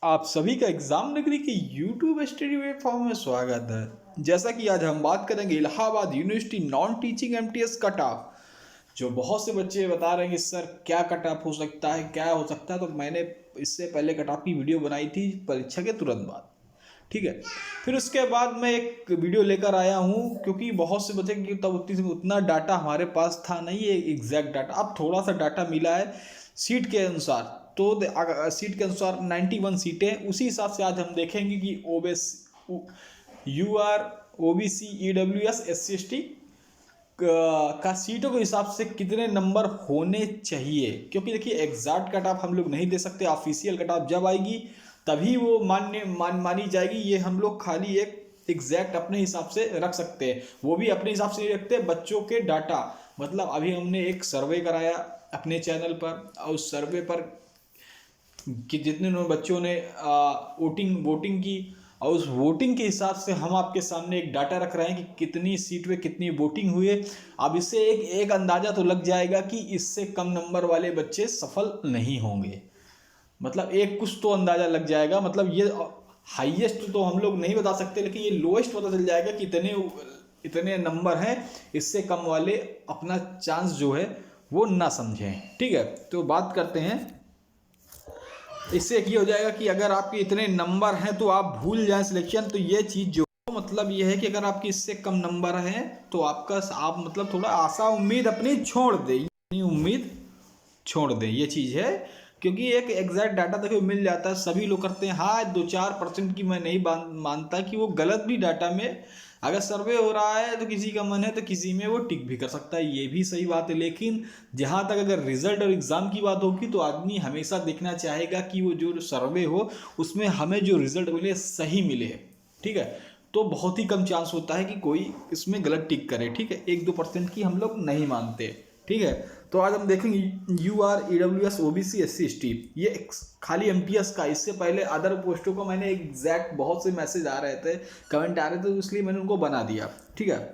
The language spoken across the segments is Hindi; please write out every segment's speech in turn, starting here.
आप सभी का एग्जाम डिग्री के यूट्यूब स्टडी प्लेटफॉर्म में स्वागत है। जैसा कि आज हम बात करेंगे Allahabad university non teaching MTS cut off. जो बहुत से बच्चे बता रहे हैं कि सर क्या कट ऑफ हो सकता है, क्या हो सकता है, तो मैंने इससे पहले कट ऑफ की वीडियो बनाई थी परीक्षा के तुरंत बाद। ठीक है, फिर उसके बाद मैं एक वीडियो लेकर आया हूँ क्योंकि बहुत से बच्चे की तब उतना डाटा हमारे पास था नहीं है एग्जैक्ट डाटा। अब थोड़ा सा डाटा मिला है सीट के अनुसार, तो सीट के अनुसार 91 सीटें, उसी हिसाब से आज हम देखेंगे कि OBS U R OBC EWS SC ST का सीटों के हिसाब से कितने नंबर होने चाहिए। क्योंकि देखिए एग्जैक्ट कट ऑफ हम लोग नहीं दे सकते, ऑफिशियल कट ऑफ जब आएगी तभी वो मानी जाएगी। ये हम लोग खाली एक एग्जैक्ट अपने हिसाब से रख सकते हैं, वो भी अपने हिसाब से नहीं रखते, बच्चों के डाटा। मतलब अभी हमने एक सर्वे कराया अपने चैनल पर, और उस सर्वे पर कि जितने बच्चों ने वोटिंग की, और उस वोटिंग के हिसाब से हम आपके सामने एक डाटा रख रहे हैं कि कितनी सीट पे कितनी वोटिंग हुई है। अब इससे एक अंदाजा तो लग जाएगा कि इससे कम नंबर वाले बच्चे सफल नहीं होंगे। मतलब एक कुछ तो अंदाजा लग जाएगा। मतलब ये हाईएस्ट तो हम लोग नहीं बता सकते, लेकिन ये लोएस्ट पता चल जाएगा कि इतने इतने नंबर हैं, इससे कम वाले अपना चांस जो है वो ना समझें। ठीक है, तो बात करते हैं। इससे एक ये हो जाएगा कि अगर आपके इतने नंबर हैं तो आप भूल जाएं सिलेक्शन। तो ये चीज़ जो मतलब ये है कि अगर आपके इससे कम नंबर हैं तो आप मतलब थोड़ा आशा उम्मीद अपनी छोड़ दें, अपनी उम्मीद छोड़ दें, ये चीज़ है। क्योंकि एक एग्जैक्ट डाटा देखो मिल जाता है, सभी लोग करते हैं। हाँ 2-4% की मैं नहीं मानता कि वो गलत भी डाटा में, अगर सर्वे हो रहा है तो किसी का मन है तो किसी में वो टिक भी कर सकता है, ये भी सही बात है। लेकिन जहाँ तक अगर रिजल्ट और एग्ज़ाम की बात होगी तो आदमी हमेशा देखना चाहेगा कि वो जो सर्वे हो उसमें हमें जो रिजल्ट मिले सही मिले। ठीक है, तो बहुत ही कम चांस होता है कि कोई इसमें गलत टिक करे। ठीक है, 1-2% की हम लोग नहीं मानते। ठीक है, तो आज हम देखेंगे UR EWS OBC SC ST, ये खाली MTS का। इससे पहले अदर पोस्टों को मैंने एग्जैक्ट बहुत से मैसेज आ रहे थे, कमेंट आ रहे थे, तो इसलिए मैंने उनको बना दिया। ठीक है,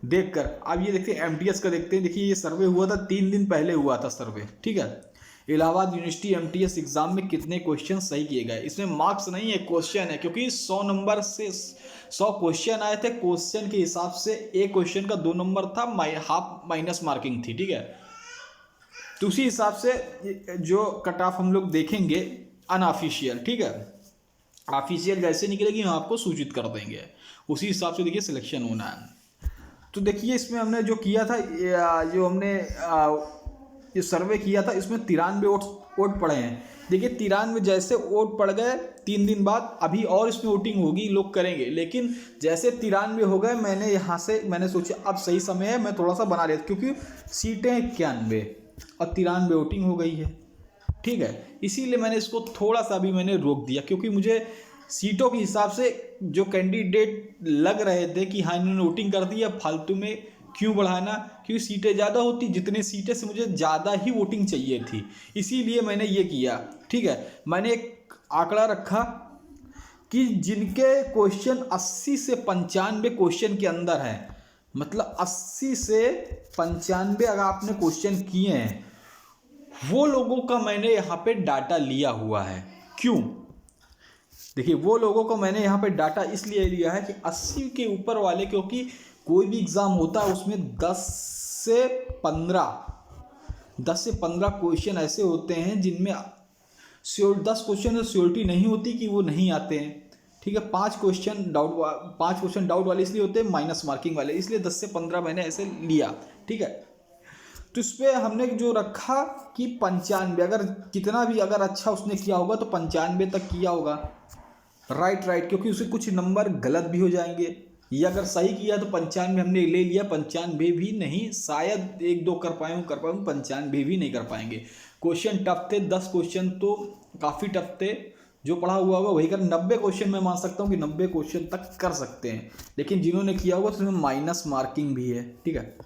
देखकर अब ये देखते हैं MTS का देखते हैं। देखिए ये सर्वे हुआ था 3 दिन पहले हुआ था सर्वे। ठीक है, इलाहाबाद यूनिवर्सिटी MTS एग्जाम में कितने क्वेश्चन सही किए गए। इसमें मार्क्स नहीं है, क्वेश्चन है, क्योंकि 100 नंबर से 100 क्वेश्चन आए थे। क्वेश्चन के हिसाब से एक क्वेश्चन का 2 नंबर था, हाफ माइनस मार्किंग थी। ठीक है, तो उसी हिसाब से जो कट ऑफ हम लोग देखेंगे अनऑफिशियल। ठीक है, ऑफिशियल जैसे निकलेगी हम आपको सूचित कर देंगे, उसी हिसाब से देखिए सिलेक्शन होना है। तो देखिए इसमें हमने जो किया था, जो हमने ये सर्वे किया था, इसमें 93 वोट पड़े हैं। देखिए 93 जैसे वोट पड़ गए 3 दिन बाद, अभी और इसमें वोटिंग होगी, लोग करेंगे। लेकिन जैसे 93 हो गए, मैंने यहाँ से मैंने सोचा अब सही समय है, मैं थोड़ा सा बना लेता, क्योंकि सीटें 91 और 93 वोटिंग हो गई है। ठीक है, इसीलिए मैंने इसको थोड़ा सा अभी मैंने रोक दिया, क्योंकि मुझे सीटों के हिसाब से जो कैंडिडेट लग रहे थे कि हाँ इन्होंने वोटिंग कर दी, अब फालतू में क्यों बढ़ाना, क्योंकि सीटें ज़्यादा होती, जितनी सीटें से मुझे ज़्यादा ही वोटिंग चाहिए थी, इसीलिए मैंने ये किया। ठीक है, मैंने एक आंकड़ा रखा कि जिनके क्वेश्चन 80 से 95 क्वेश्चन के अंदर है, मतलब 80 से 95 अगर आपने क्वेश्चन किए हैं, वो लोगों का मैंने यहाँ पे डाटा लिया हुआ है। क्यों? देखिए वो लोगों को मैंने यहाँ पे डाटा इसलिए लिया है कि 80 के ऊपर वाले, क्योंकि कोई भी एग्ज़ाम होता है उसमें 10 से 15 क्वेश्चन ऐसे होते हैं जिनमें 10 क्वेश्चन श्योरिटी नहीं होती कि वो नहीं आते हैं। ठीक है, 5 क्वेश्चन डाउट वाले इसलिए होते हैं, माइनस मार्किंग वाले, इसलिए 10 से 15 मैंने ऐसे लिया। ठीक है, तो इस पर हमने जो रखा कि 95, अगर कितना भी अगर अच्छा उसने किया होगा तो 95 तक किया होगा। राइट, क्योंकि उसे कुछ नंबर गलत भी हो जाएंगे, या अगर सही किया तो 95 हमने ले लिया, 95 भी नहीं, शायद 1-2 कर पाऊँ 95 भी नहीं कर पाएंगे। क्वेश्चन टफ थे, 10 क्वेश्चन तो काफ़ी टफ थे, जो पढ़ा हुआ होगा वही कर। 90 क्वेश्चन मैं मान सकता हूँ कि 90 क्वेश्चन तक कर सकते हैं, लेकिन जिन्होंने किया होगा तो उसमें माइनस मार्किंग भी है। ठीक है,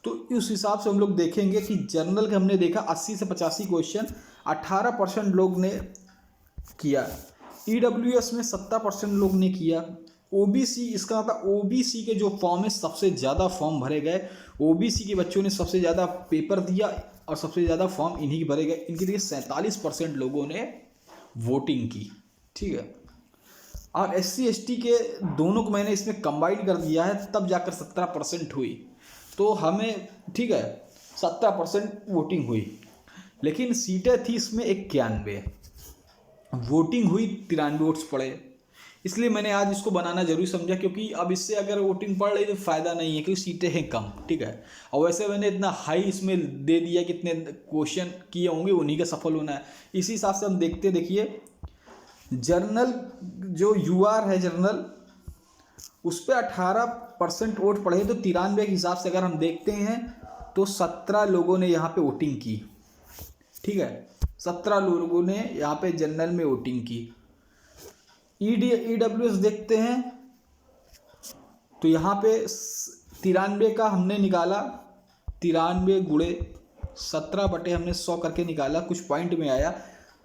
तो उस हिसाब से हम लोग देखेंगे कि जनरल के हमने देखा 80 से 85 क्वेश्चन 18% लोग ने किया, EWS में 70% लोग ने किया, OBC, इसका मतलब OBC के जो फॉर्म है सबसे ज़्यादा फॉर्म भरे गए, OBC के बच्चों ने सबसे ज़्यादा पेपर दिया और सबसे ज़्यादा फॉर्म इन्हीं के भरे गए। इनके लिए 47% लोगों ने वोटिंग की, ठीक है। और SC ST के दोनों को मैंने इसमें कंबाइन कर दिया है, तब जाकर 17% हुई। तो हमें, ठीक है, 17% वोटिंग हुई। लेकिन सीटें थी इसमें 91, वोटिंग हुई 93 वोट्स पड़े। इसलिए मैंने आज इसको बनाना जरूरी समझा, क्योंकि अब इससे अगर वोटिंग पड़ रही तो फ़ायदा नहीं है, क्योंकि सीटें हैं कम, ठीक है। और वैसे मैंने इतना हाई इसमें दे दिया, कितने क्वेश्चन किए होंगे उन्हीं का सफल होना है। इसी हिसाब से हम देखते, देखिए जर्नल जो UR है जर्नल, उस पर 18% वोट पड़े, तो 93 के हिसाब से अगर हम देखते हैं तो 17 लोगों ने यहाँ पे वोटिंग की, ठीक है। 17 लोगों ने यहाँ पे जनरल में वोटिंग की। EWS देखते हैं तो यहाँ पे 93 का हमने निकाला, 93 गुणे 17 बटे हमने 100 करके निकाला, कुछ पॉइंट में आया।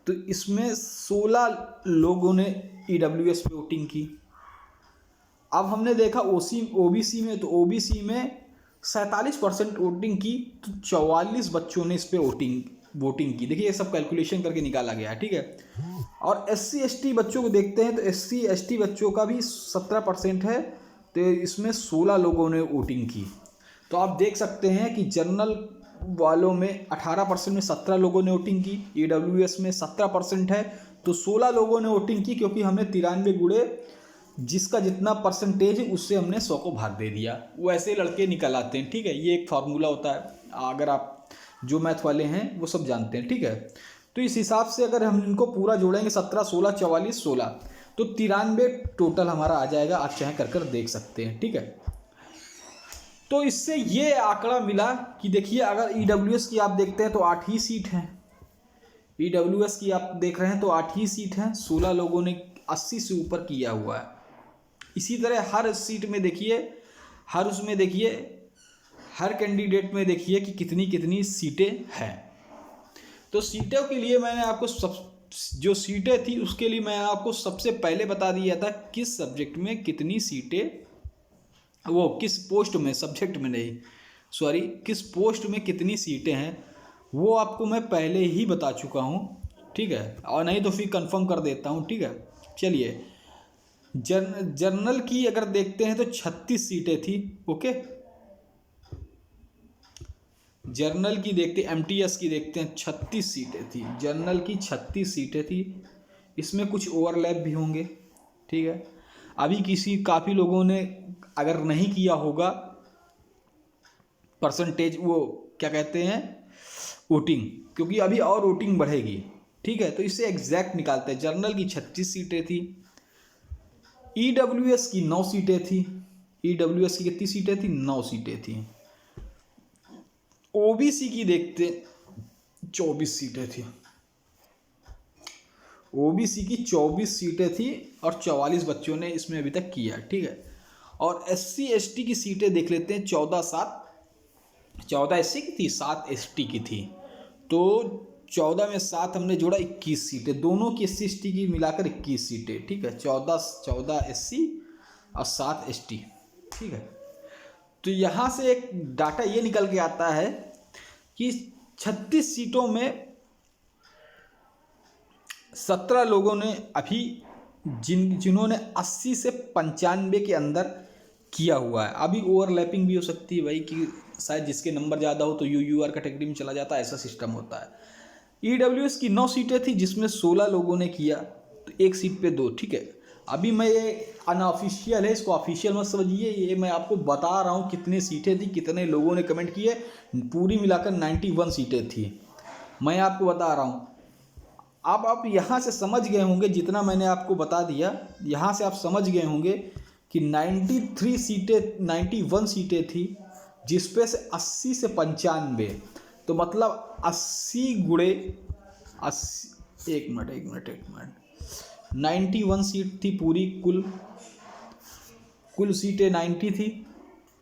तो इसमें 16 लोगों ने EWS पे वोटिंग की। अब हमने देखा OBC में, तो OBC में 47% वोटिंग की, तो 44 बच्चों ने इस पर वोटिंग की। देखिए ये सब कैलकुलेशन करके निकाला गया है, ठीक है। और SC ST बच्चों को देखते हैं तो SC ST बच्चों का भी 17% है, तो इसमें 16 लोगों ने वोटिंग की। तो आप देख सकते हैं कि जनरल वालों में 18% में 17 लोगों ने वोटिंग की, EWS में 17% है तो 16 लोगों ने वोटिंग की, क्योंकि हमने 93 गुणे जिसका जितना परसेंटेज है उससे हमने 100 को भाग दे दिया। वो ऐसे लड़के निकल आते हैं, ठीक है। ये एक फार्मूला होता है, अगर आप जो मैथ वाले हैं वो सब जानते हैं, ठीक है। तो इस हिसाब से अगर हम इनको पूरा जोड़ेंगे 17, 16, 44, 16, तो 93 टोटल हमारा आ जाएगा। आप चाहे कर देख सकते हैं, ठीक है। तो इससे ये आंकड़ा मिला कि देखिए अगर EWS की आप देखते हैं तो 8 ही सीट हैं, EWS की आप देख रहे हैं तो 8 ही सीट हैं, 16 लोगों ने 80 से ऊपर किया हुआ है। इसी तरह हर सीट में देखिए, हर उसमें देखिए, हर कैंडिडेट में देखिए कि कितनी कितनी सीटें हैं। तो सीटों के लिए मैंने आपको जो सीटें थी उसके लिए मैंने आपको सबसे पहले बता दिया था किस सब्जेक्ट में कितनी सीटें, वो किस पोस्ट में, सब्जेक्ट में नहीं सॉरी, किस पोस्ट में कितनी सीटें हैं, वो आपको मैं पहले ही बता चुका हूँ, ठीक है। और नहीं तो फिर कंफर्म कर देता हूँ, ठीक है। चलिए जर्नल की अगर देखते हैं तो 36 सीटें थी, ओके। जर्नल की देखते, MTS की देखते हैं, 36 सीटें थी जर्नल की, 36 सीटें थी। इसमें कुछ ओवरलैप भी होंगे, ठीक है। अभी काफ़ी लोगों ने अगर नहीं किया होगा परसेंटेज, वो क्या कहते हैं, वोटिंग, क्योंकि अभी और वोटिंग बढ़ेगी, ठीक है। तो इससे एग्जैक्ट निकालते हैं। जर्नल की 36 सीटें थी, EWS की 9 सीटें थी, EWS की कितनी सीटें थी, 9 सीटें थी। OBC की देखते 24 सीटें थी, OBC की 24 सीटें थी और 44 बच्चों ने इसमें अभी तक किया, ठीक है। और SC ST की सीटें देख लेते हैं, 14 SC की थी, 7 ST की थी। तो 14 में 7 हमने जोड़ा, 21 सीटें, दोनों की SC ST की मिलाकर 21 सीटें, ठीक है। 14 SC और 7 ST, ठीक है। तो यहाँ से एक डाटा ये निकल के आता है कि 36 सीटों में 17 लोगों ने अभी जिन्होंने 80 से 95 के अंदर किया हुआ है। अभी ओवरलैपिंग भी हो सकती है भाई, कि शायद जिसके नंबर ज़्यादा हो तो UR कैटेगरी में चला जाता है, ऐसा सिस्टम होता है। EWS की 9 सीटें थी जिसमें 16 लोगों ने किया, तो एक सीट पे 2, ठीक है। अभी मैं ये अनऑफिशियल है, इसको ऑफिशियल मत समझिए, ये मैं आपको बता रहा हूँ कितनी सीटें थी, कितने लोगों ने कमेंट किए। पूरी मिलाकर 91 सीटें थी, मैं आपको बता रहा हूँ। आप यहाँ से समझ गए होंगे, जितना मैंने आपको बता दिया यहाँ से आप समझ गए होंगे कि 91 सीटें थी, जिसपे से 80 से 95, तो मतलब 80 गुणे 80, एक मिनट 91 सीट थी पूरी, कुल सीटें 90 थी,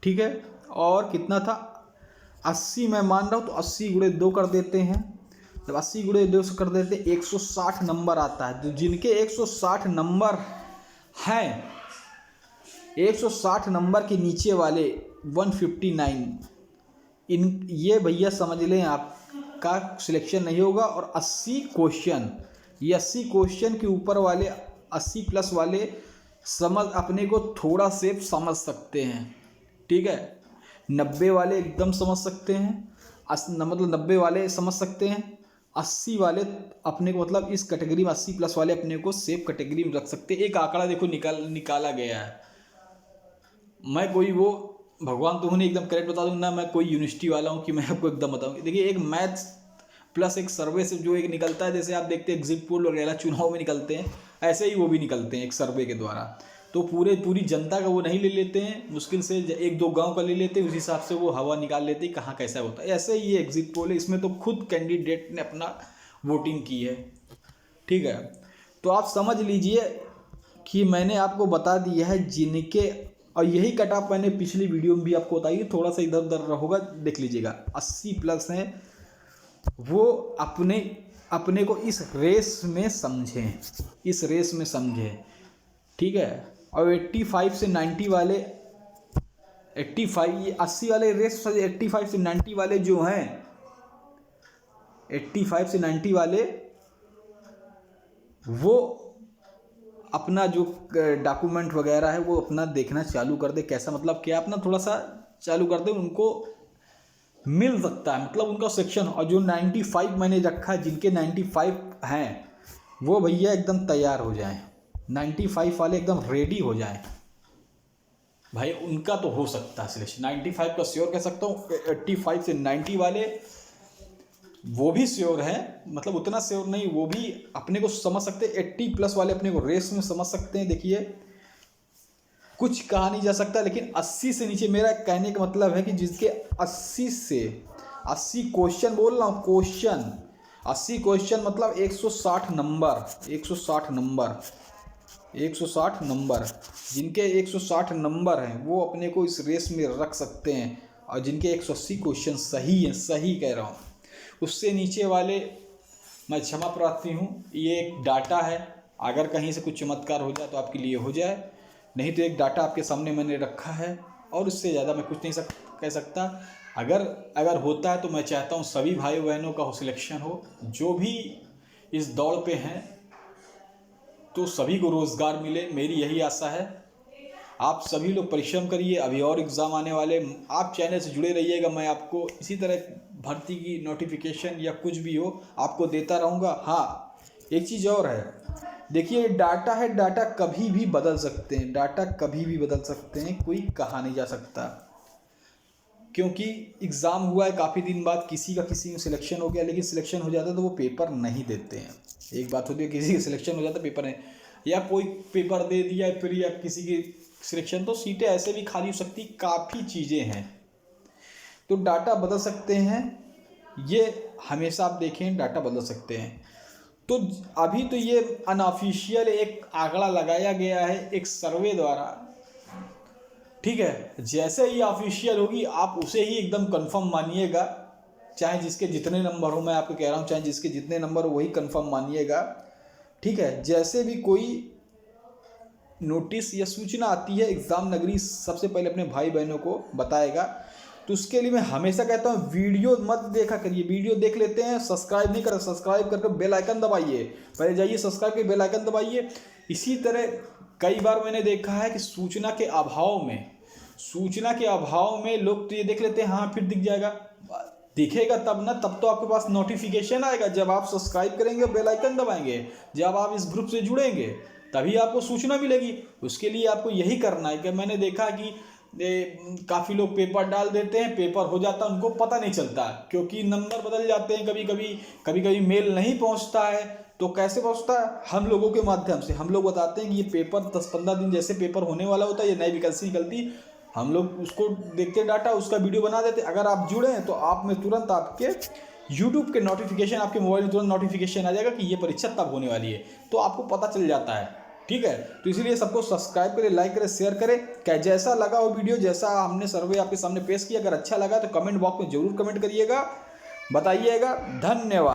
ठीक है। और कितना था, 80 मैं मान रहा हूँ, तो 80 गुणे 2 कर देते हैं, जब 80 गुणे 2 कर देते हैं 160 नंबर आता है। तो जिनके 160 नंबर हैं, 160 नंबर के नीचे वाले 159, ये भैया समझ लें आपका सिलेक्शन नहीं होगा। और 80 क्वेश्चन ये 80 क्वेश्चन के ऊपर वाले 80 प्लस वाले समझ अपने को थोड़ा सेफ समझ सकते हैं, ठीक है। 90 वाले एकदम समझ सकते हैं, मतलब 90 वाले समझ सकते हैं। 80 वाले अपने को मतलब इस कैटेगरी में 80 प्लस वाले अपने को सेफ कैटेगरी में रख सकते हैं। एक आंकड़ा देखो निकाला गया है। मैं कोई वो भगवान तो उन्हें एकदम करेक्ट बता दूँ ना, मैं कोई यूनिवर्सिटी वाला हूँ कि मैं आपको एकदम बताऊँ। देखिए एक मैथ्स प्लस एक सर्वे से जो एक निकलता है, जैसे आप देखते हैं एग्जिट पोल वगैरह चुनाव में निकलते हैं, ऐसे ही वो भी निकलते हैं एक सर्वे के द्वारा। तो पूरी जनता का वो नहीं ले लेते हैं, मुश्किल से एक दो गांव का ले लेते हैं, उस हिसाब से वो हवा निकाल लेते हैं कहाँ कैसा होता है। ऐसे ही ये एग्जिट पोल है, इसमें तो खुद कैंडिडेट ने अपना वोटिंग की है, ठीक है। तो आप समझ लीजिए कि मैंने आपको बता दिया है जिनके, और यही कट ऑफ मैंने पिछली वीडियो में भी आपको बताई, थोड़ा सा इधर उधर होगा देख लीजिएगा। 80 प्लस हैं वो अपने को इस रेस में समझें, इस रेस में समझें, ठीक है। और 85 से 90 वाले 80 वाले रेस 85 से 90 वाले जो हैं, 85 से 90 वाले वो अपना जो डॉक्यूमेंट वगैरह है वो अपना देखना चालू कर दे। कैसा मतलब क्या, अपना थोड़ा सा चालू कर दे, उनको मिल सकता है मतलब उनका सेक्शन। और जो 95 मैंने रखा है, जिनके 95 हैं वो भैया एकदम तैयार हो जाएं, 95 वाले एकदम रेडी हो जाएं भाई, उनका तो हो सकता है सिलेक्शन। 95 का श्योर कह सकता हूँ। 85 से 90 वाले वो भी श्योर हैं, मतलब उतना श्योर नहीं, वो भी अपने को समझ सकते हैं। 80 प्लस वाले अपने को रेस में समझ सकते हैं। देखिए कुछ कहा नहीं जा सकता, लेकिन 80 से नीचे, मेरा कहने का मतलब है कि जिसके 80 से 80 क्वेश्चन बोल रहा हूँ, क्वेश्चन 80 क्वेश्चन मतलब 160 नंबर, 160 नंबर, 160 नंबर, जिनके 160 नंबर हैं वो अपने को इस रेस में रख सकते हैं। और जिनके 180 क्वेश्चन सही हैं, सही कह रहा हूँ, उससे नीचे वाले मैं क्षमा प्रार्थी हूँ। ये एक डाटा है, अगर कहीं से कुछ चमत्कार हो जाए तो आपके लिए हो जाए, नहीं तो एक डाटा आपके सामने मैंने रखा है और उससे ज़्यादा मैं कुछ नहीं कह सकता। अगर होता है तो मैं चाहता हूँ सभी भाई बहनों का सिलेक्शन हो, जो भी इस दौड़ पे हैं, तो सभी को रोज़गार मिले, मेरी यही आशा है। आप सभी लोग परिश्रम करिए, अभी और एग्ज़ाम आने वाले, आप चैनल से जुड़े रहिएगा, मैं आपको इसी तरह भर्ती की नोटिफिकेशन या कुछ भी हो आपको देता रहूँगा। हाँ, एक चीज़ और है, देखिए डाटा है, डाटा कभी भी बदल सकते हैं, डाटा कभी भी बदल सकते हैं, कोई कहा नहीं जा सकता। क्योंकि एग्ज़ाम हुआ है काफ़ी दिन बाद, किसी का किसी में सिलेक्शन हो गया, लेकिन सिलेक्शन हो जाता है तो वो पेपर नहीं देते हैं। एक बात होती है, किसी का सिलेक्शन हो जाता है पेपर नहीं, या कोई पेपर दे दिया फिर, या किसी की सिलेक्शन, तो सीटें ऐसे भी खाली हो सकती, काफ़ी चीज़ें हैं, तो डाटा बदल सकते हैं। ये हमेशा आप देखें, डाटा बदल सकते हैं। तो अभी तो ये अनऑफिशियल एक आंकड़ा लगाया गया है एक सर्वे द्वारा, ठीक है। जैसे ही ऑफिशियल होगी आप उसे ही एकदम कंफर्म मानिएगा, चाहे जिसके जितने नंबर हो, मैं आपको कह रहा हूँ, चाहे जिसके जितने नंबर हो वही कंफर्म मानिएगा, ठीक है। जैसे भी कोई नोटिस या सूचना आती है, एग्ज़ाम नगरी सबसे पहले अपने भाई बहनों को बताएगा। तो उसके लिए मैं हमेशा कहता हूँ वीडियो मत देखा करिए, वीडियो देख लेते हैं, सब्सक्राइब नहीं करें, सब्सक्राइब करके बेल आइकन दबाइए, पहले जाइए सब्सक्राइब के बेल आइकन दबाइए। इसी तरह कई बार मैंने देखा है कि सूचना के अभाव में लोग तो ये देख लेते हैं, हाँ फिर दिख जाएगा, दिखेगा तब ना, तब तो आपके पास नोटिफिकेशन आएगा जब आप सब्सक्राइब करेंगे, बेल आइकन दबाएंगे, जब आप इस ग्रुप से जुड़ेंगे तभी आपको सूचना मिलेगी। उसके लिए आपको यही करना है कि मैंने देखा कि काफ़ी लोग पेपर डाल देते हैं, पेपर हो जाता है, उनको पता नहीं चलता, क्योंकि नंबर बदल जाते हैं, कभी मेल नहीं पहुंचता है। तो कैसे पहुंचता है? हम लोगों के माध्यम से हम लोग बताते हैं कि ये पेपर 10-15 दिन जैसे पेपर होने वाला होता है, ये नई वैकेंसी निकलती, हम लोग उसको देखते डाटा, उसका वीडियो बना देते। अगर आप जुड़े हैं तो आप में तुरंत आपके यूट्यूब के नोटिफिकेशन, आपके मोबाइल में तुरंत नोटिफिकेशन आ जाएगा कि ये परीक्षा तब होने वाली है, तो आपको पता चल जाता है, ठीक है। तो इसीलिए सबको सब्सक्राइब करें, लाइक करें, शेयर करें। क्या जैसा लगा वो वीडियो, जैसा हमने सर्वे आपके सामने पेश किया, अगर अच्छा लगा तो कमेंट बॉक्स में जरूर कमेंट करिएगा, बताइएगा। धन्यवाद।